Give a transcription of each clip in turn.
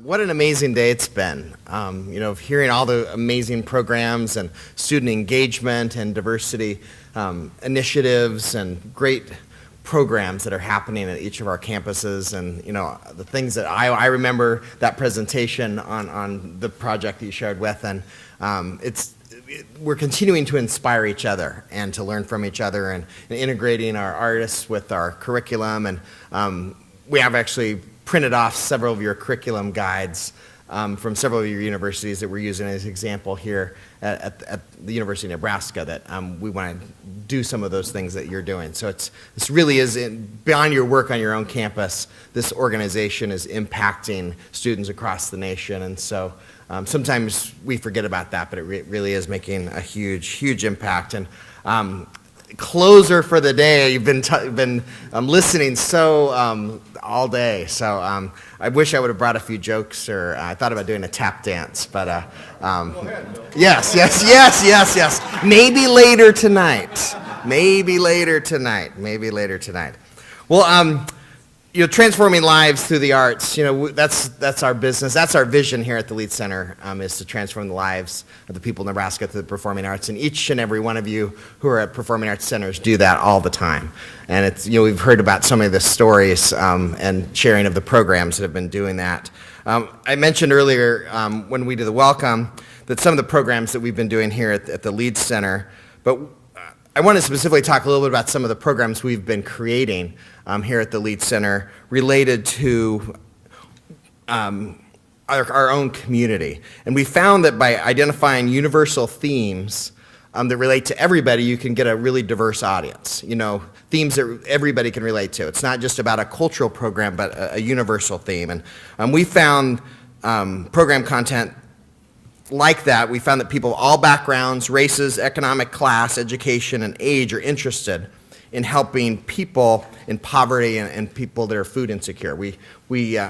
What an amazing day it's been. Hearing all the amazing programs and student engagement and diversity initiatives and great programs that are happening at each of our campuses, and the things that I remember that presentation on the project that you shared with, and we're continuing to inspire each other and to learn from each other and integrating our artists with our curriculum, and we have actually printed off several of your curriculum guides from several of your universities that we're using as an example here at the University of Nebraska, that we want to do some of those things that you're doing. So this really is, beyond your work on your own campus, this organization is impacting students across the nation. And so sometimes we forget about that, but it really is making a huge, huge impact. And closer for the day, you've been listening so all day, so I wish I would have brought a few jokes, or I thought about doing a tap dance, but yes, maybe later tonight, well, transforming lives through the arts, that's our business. That's our vision here at the Lead Center, is to transform the lives of the people of Nebraska through the performing arts. And each and every one of you who are at performing arts centers do that all the time. And it's, we've heard about some of the stories and sharing of the programs that have been doing that. I mentioned earlier when we did the welcome that some of the programs that we've been doing here at the Lead Center, but I want to specifically talk a little bit about some of the programs we've been creating here at the Lead Center related to our own community. And we found that by identifying universal themes that relate to everybody, you can get a really diverse audience. Themes that everybody can relate to. It's not just about a cultural program, but a universal theme. And we found program content like that. We found that people of all backgrounds, races, economic class, education, and age are interested in helping people in poverty and people that are food insecure. We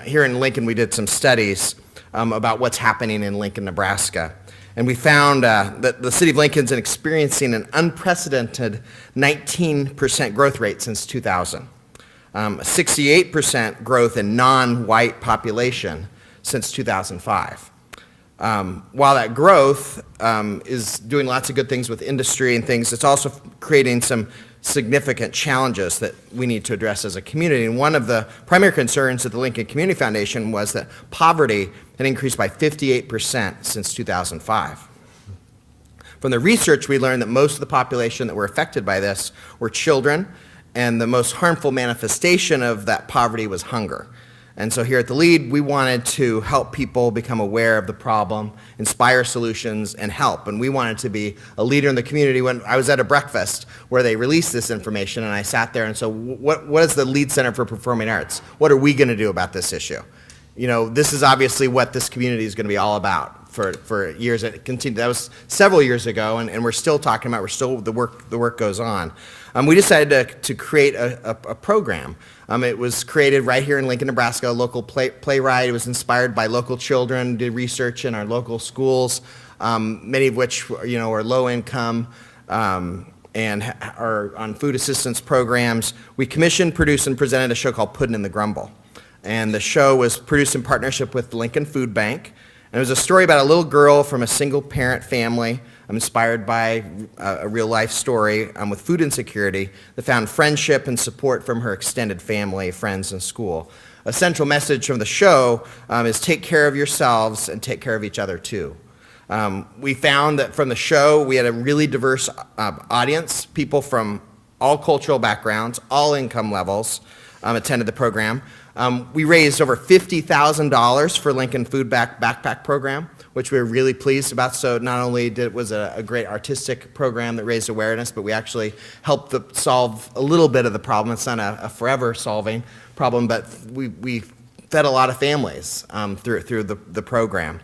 here in Lincoln, we did some studies about what's happening in Lincoln, Nebraska. And we found that the city of Lincoln's experiencing an unprecedented 19% growth rate since 2000. 68% growth in non-white population since 2005. While that growth is doing lots of good things with industry and things, it's also creating some significant challenges that we need to address as a community. And one of the primary concerns at the Lincoln Community Foundation was that poverty had increased by 58% since 2005. From the research, we learned that most of the population that were affected by this were children, and the most harmful manifestation of that poverty was hunger. And so here at the Lead, we wanted to help people become aware of the problem, inspire solutions, and help. And we wanted to be a leader in the community. When I was at a breakfast where they released this information, and I sat there and said, what is the Lead Center for Performing Arts? What are we going to do about this issue? This is obviously what this community is going to be all about for years. It continued. That was several years ago, and we're still talking about. The work goes on. We decided to create a program. It was created right here in Lincoln, Nebraska, a local playwright. It was inspired by local children, did research in our local schools, many of which are low income and are on food assistance programs. We commissioned, produced, and presented a show called Puddin' in the Grumble. And the show was produced in partnership with the Lincoln Food Bank. And it was a story about a little girl from a single-parent family, inspired by a real-life story with food insecurity, that found friendship and support from her extended family, friends, and school. A central message from the show is take care of yourselves and take care of each other, too. We found that from the show, we had a really diverse audience, people from all cultural backgrounds, all income levels attended the program. We raised over $50,000 for Lincoln Food Backpack Program, which we were really pleased about. So not only was it a great artistic program that raised awareness, but we actually helped solve a little bit of the problem. It's not a forever solving problem, but we fed a lot of families through the program.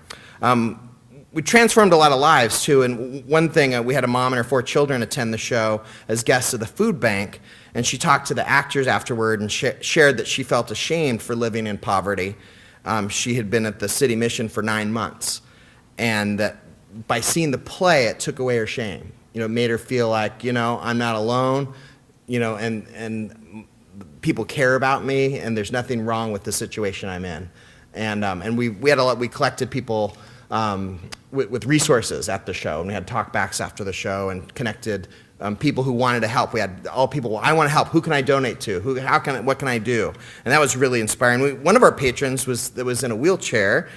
We transformed a lot of lives, too, and one thing, we had a mom and her 4 children attend the show as guests of the food bank, and she talked to the actors afterward and shared that she felt ashamed for living in poverty. She had been at the city mission for 9 months, and that by seeing the play, it took away her shame. It made her feel like, I'm not alone, and people care about me, and there's nothing wrong with the situation I'm in. And we had we collected people with resources at the show, and we had talkbacks after the show and connected people who wanted to help. We had all people, I want to help. Who can I donate to? What can I do? And that was really inspiring. One of our patrons that was in a wheelchair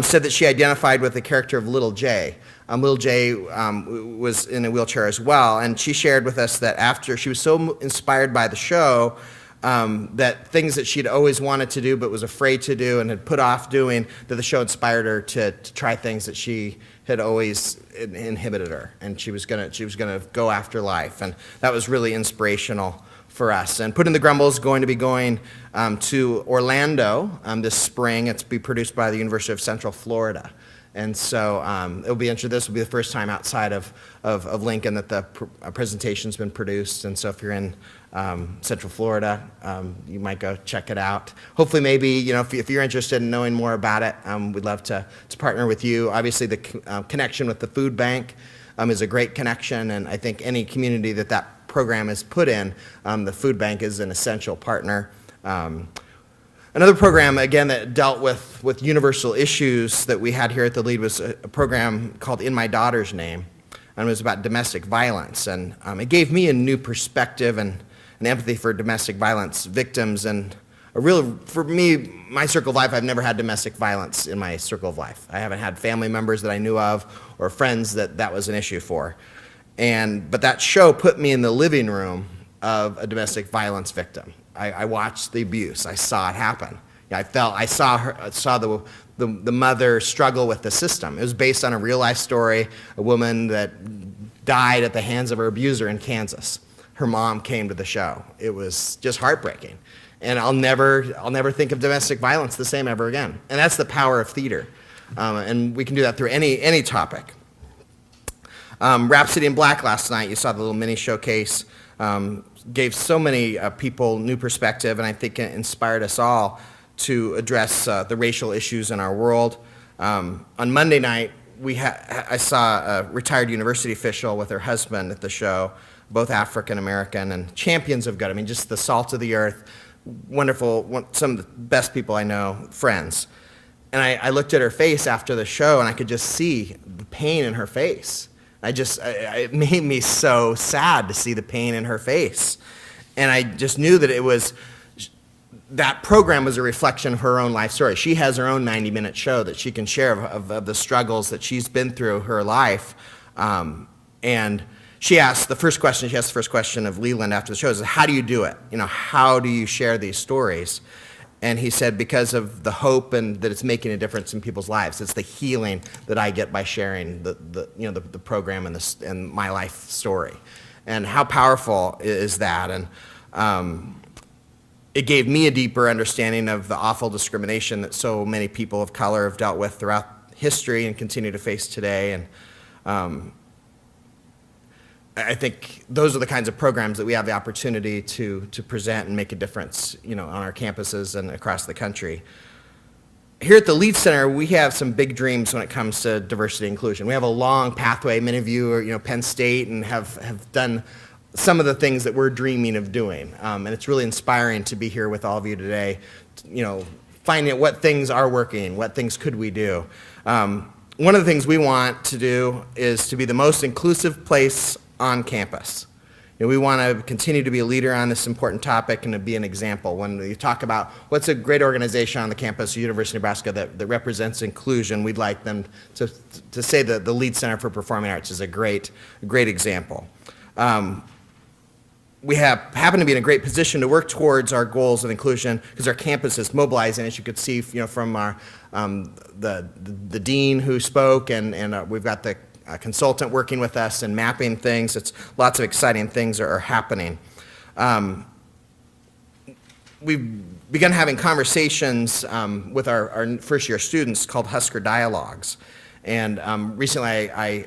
said that she identified with the character of Little J. Little J was in a wheelchair as well, and she shared with us that after she was so inspired by the show, that things that she'd always wanted to do but was afraid to do and had put off doing, that the show inspired her to try things that she had always inhibited her, and she was gonna go after life, and that was really inspirational for us. And Put in the Grumble is going to be going to Orlando this spring. It's be produced by the University of Central Florida. And so it'll be interesting. This will be the first time outside of Lincoln that the presentation's been produced. And so if you're in Central Florida, you might go check it out. Hopefully, maybe, if you're interested in knowing more about it, we'd love to partner with you. Obviously, the connection with the food bank is a great connection, and I think any community that program is put in, the food bank is an essential partner. Another program, again, that dealt with universal issues that we had here at the Lead was a program called In My Daughter's Name, and it was about domestic violence. And it gave me a new perspective and an empathy for domestic violence victims. And for me, my circle of life, I've never had domestic violence in my circle of life. I haven't had family members that I knew of or friends that was an issue for. But that show put me in the living room of a domestic violence victim. I watched the abuse. I saw it happen. I saw the mother struggle with the system. It was based on a real life story, a woman that died at the hands of her abuser in Kansas. Her mom came to the show. It was just heartbreaking. And I'll never think of domestic violence the same ever again. And that's the power of theater. And we can do that through any topic. Rhapsody in Black last night, you saw the little mini showcase. Gave so many people new perspective, and I think it inspired us all to address the racial issues in our world. On Monday night, I saw a retired university official with her husband at the show, both African American and champions of good. I mean, just the salt of the earth, wonderful, some of the best people I know, friends. And I looked at her face after the show, and I could just see the pain in her face. It made me so sad to see the pain in her face. And I just knew that that program was a reflection of her own life story. She has her own 90-minute show that she can share of the struggles that she's been through her life. And she asked the first question of Leland after the show is, how do you do it? How do you share these stories? And he said, because of the hope and that it's making a difference in people's lives. It's the healing that I get by sharing the program and my life story. And how powerful is that? And it gave me a deeper understanding of the awful discrimination that so many people of color have dealt with throughout history and continue to face today. And I think those are the kinds of programs that we have the opportunity to present and make a difference, on our campuses and across the country. Here at the Lead Center, we have some big dreams when it comes to diversity and inclusion. We have a long pathway. Many of you are, Penn State and have done some of the things that we're dreaming of doing. And it's really inspiring to be here with all of you today, finding out what things are working, what things could we do. One of the things we want to do is to be the most inclusive place on campus. We want to continue to be a leader on this important topic and to be an example. When we talk about what's a great organization on the campus of University of Nebraska that represents inclusion, we'd like them to say that the Lead Center for Performing Arts is a great example. We happen to be in a great position to work towards our goals of inclusion because our campus is mobilizing, as you could see, from our the dean who spoke, and we've got the consultant working with us and mapping things. It's lots of exciting things are happening. We've begun having conversations with our first-year students called Husker Dialogues. And recently I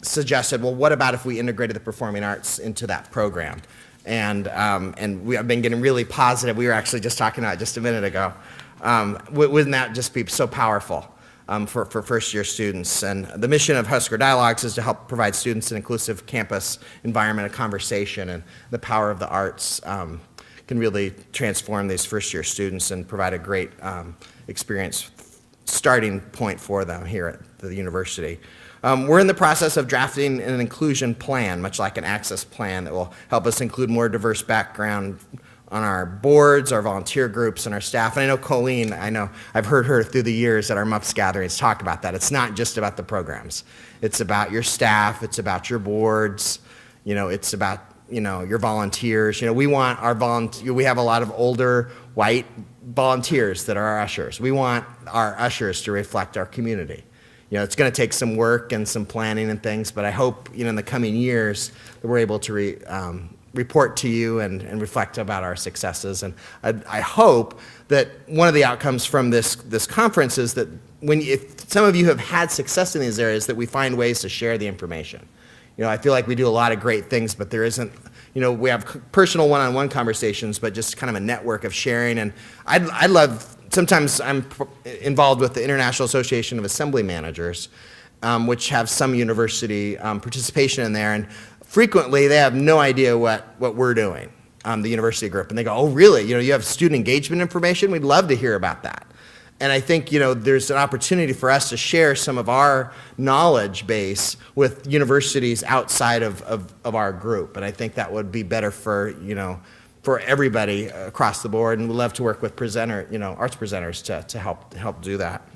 suggested, well, what about if we integrated the performing arts into that program? And we have been getting really positive. We were actually just talking about it just a minute ago. Wouldn't that just be so powerful? For first-year students. And the mission of Husker Dialogues is to help provide students an inclusive campus environment of conversation and the power of the arts can really transform these first-year students and provide a great experience starting point for them here at the university. We're in the process of drafting an inclusion plan, much like an access plan, that will help us include more diverse background on our boards, our volunteer groups, and our staff. And I know Colleen, I've heard her through the years at our MUPS gatherings talk about that. It's not just about the programs. It's about your staff, it's about your boards, it's about, your volunteers. We want we have a lot of older white volunteers that are our ushers. We want our ushers to reflect our community. It's going to take some work and some planning and things, but I hope, in the coming years that we're able to report to you and reflect about our successes. And I hope that one of the outcomes from this conference is that if some of you have had success in these areas, that we find ways to share the information. I feel like we do a lot of great things, but there isn't, we have personal one-on-one conversations, but just kind of a network of sharing. And I'd love, sometimes I'm involved with the International Association of Assembly Managers, which have some university participation in there. And frequently, they have no idea what we're doing, the university group. And they go, oh, really? You have student engagement information? We'd love to hear about that. And I think, there's an opportunity for us to share some of our knowledge base with universities outside of our group. And I think that would be better for everybody across the board. And we'd love to work with arts presenters to help do that.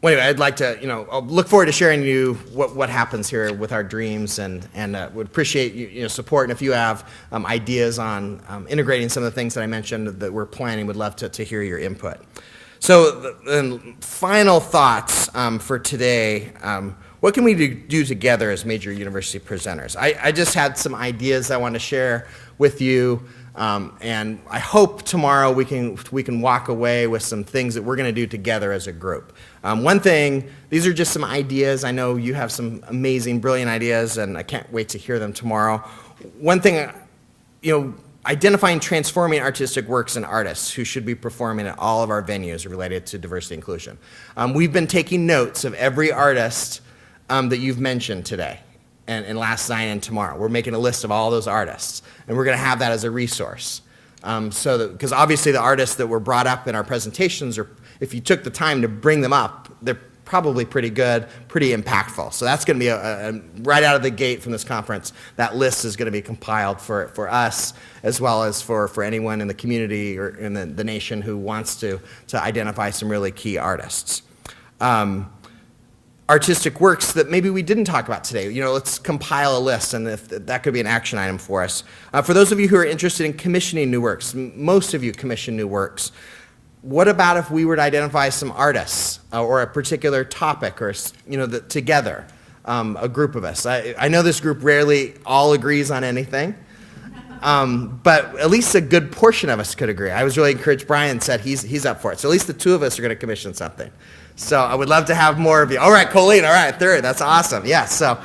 Well, anyway, I'd like to, I'll look forward to sharing you what happens here with our dreams, and would appreciate you support. And if you have ideas on integrating some of the things that I mentioned that we're planning, would love to hear your input. So, the final thoughts for today. What can we do together as major university presenters? I just had some ideas I want to share with you. And I hope tomorrow we can walk away with some things that we're going to do together as a group. One thing, these are just some ideas. I know you have some amazing, brilliant ideas, and I can't wait to hear them tomorrow. One thing, identifying transforming artistic works and artists who should be performing at all of our venues related to diversity and inclusion. We've been taking notes of every artist that you've mentioned today. And last night and tomorrow. We're making a list of all those artists, and we're going to have that as a resource. Because obviously the artists that were brought up in our presentations, if you took the time to bring them up, they're probably pretty good, pretty impactful. So that's going to be right out of the gate from this conference. That list is going to be compiled for us, as well as for anyone in the community or in the nation who wants to identify some really key artists. Artistic works that maybe we didn't talk about today. Let's compile a list, and if that could be an action item for us. For those of you who are interested in commissioning new works, most of you commission new works. What about if we were to identify some artists or a particular topic, or together, a group of us? I know this group rarely all agrees on anything, but at least a good portion of us could agree. I was really encouraged. Brian said he's up for it, so at least the two of us are going to commission something. So I would love to have more of you. All right, Colleen. All right, third. That's awesome. Yeah. So,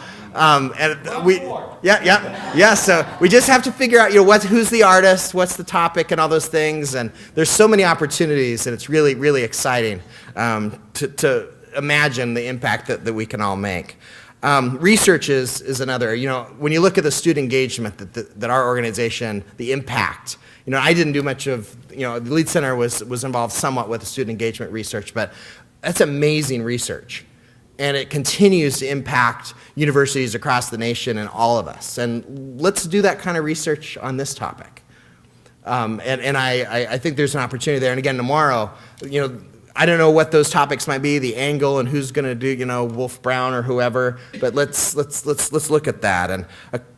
So we just have to figure out, who's the artist, what's the topic, and all those things. And there's so many opportunities, and it's really, really exciting to imagine the impact that we can all make. Research is another. When you look at the student engagement that our organization, the impact. I didn't do much of. The Lead Center was involved somewhat with the student engagement research, but that's amazing research, and it continues to impact universities across the nation and all of us. And let's do that kind of research on this topic. And I think there's an opportunity there. And again, tomorrow, I don't know what those topics might be, the angle, and who's going to do, Wolf Brown or whoever. But let's look at that. And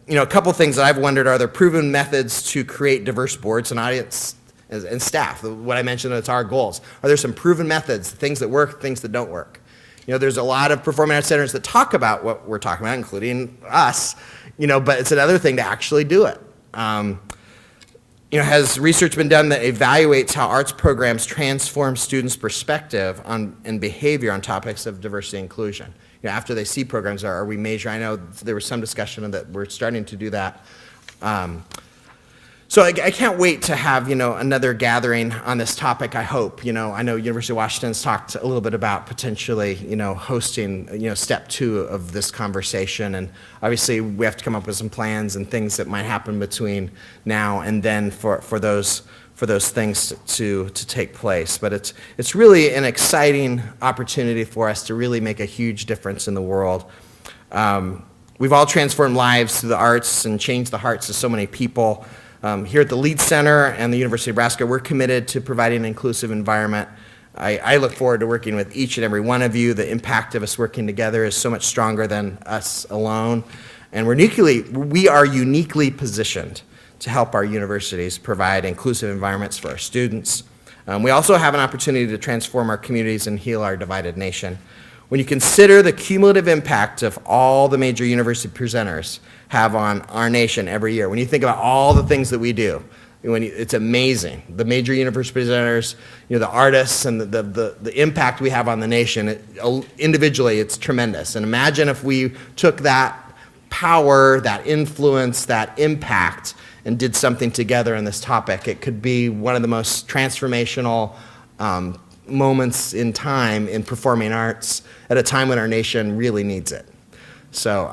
a couple things that I've wondered: are there proven methods to create diverse boards and audience and staff? What I mentioned, it's our goals. Are there some proven methods, things that work, things that don't work? There's a lot of performing arts centers that talk about what we're talking about, including us, but it's another thing to actually do it. Has research been done that evaluates how arts programs transform students' perspective and behavior on topics of diversity and inclusion? After they see programs, are we measuring? I know there was some discussion that we're starting to do that. So I can't wait to have, another gathering on this topic, I hope. I know University of Washington's talked a little bit about potentially, hosting, step 2 of this conversation. And obviously we have to come up with some plans and things that might happen between now and then for those things to take place. But it's really an exciting opportunity for us to really make a huge difference in the world. We've all transformed lives through the arts and changed the hearts of so many people. Here at the Lead Center and the University of Nebraska, we're committed to providing an inclusive environment. I look forward to working with each and every one of you. The impact of us working together is so much stronger than us alone. And we are uniquely positioned to help our universities provide inclusive environments for our students. We also have an opportunity to transform our communities and heal our divided nation. When you consider the cumulative impact of all the major university presenters have on our nation every year, when you think about all the things that we do, it's amazing. The major university presenters, the artists, and the impact we have on the nation, individually, it's tremendous. And imagine if we took that power, that influence, that impact, and did something together on this topic. It could be one of the most transformational moments in time in performing arts at a time when our nation really needs it. So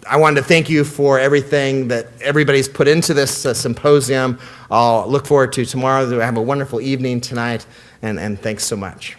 I wanted to thank you for everything that everybody's put into this symposium. I'll look forward to tomorrow. Have a wonderful evening tonight, and thanks so much.